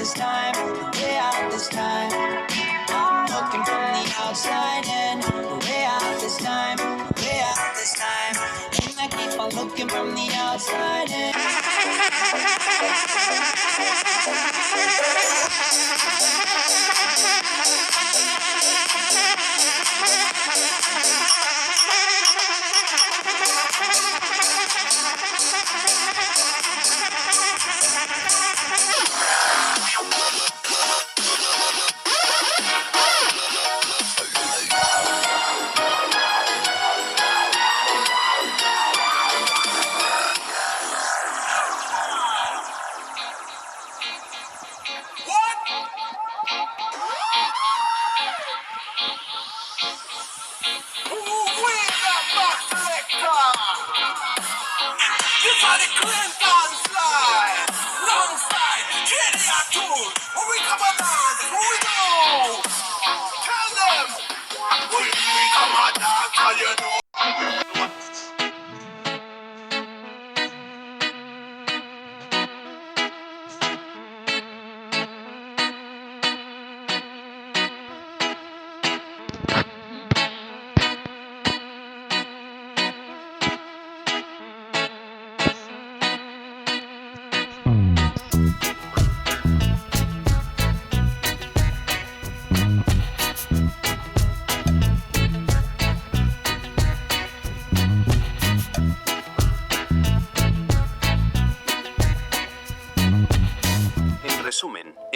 this time, way out this time. I'm looking from the outside in, way out this time, way out this time. And I keep on looking from the outside in.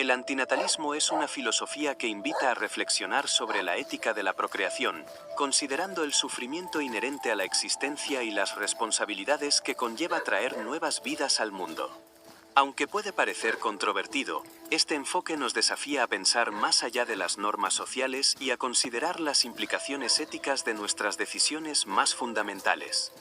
El antinatalismo es una filosofía que invita a reflexionar sobre la ética de la procreación, considerando el sufrimiento inherente a la existencia y las responsabilidades que conlleva traer nuevas vidas al mundo. Aunque puede parecer controvertido, este enfoque nos desafía a pensar más allá de las normas sociales y a considerar las implicaciones éticas de nuestras decisiones más fundamentales.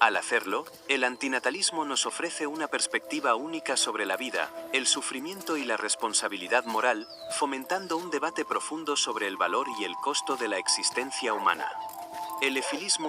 Al hacerlo, el antinatalismo nos ofrece una perspectiva única sobre la vida, el sufrimiento y la responsabilidad moral, fomentando un debate profundo sobre el valor y el costo de la existencia humana. El efilismo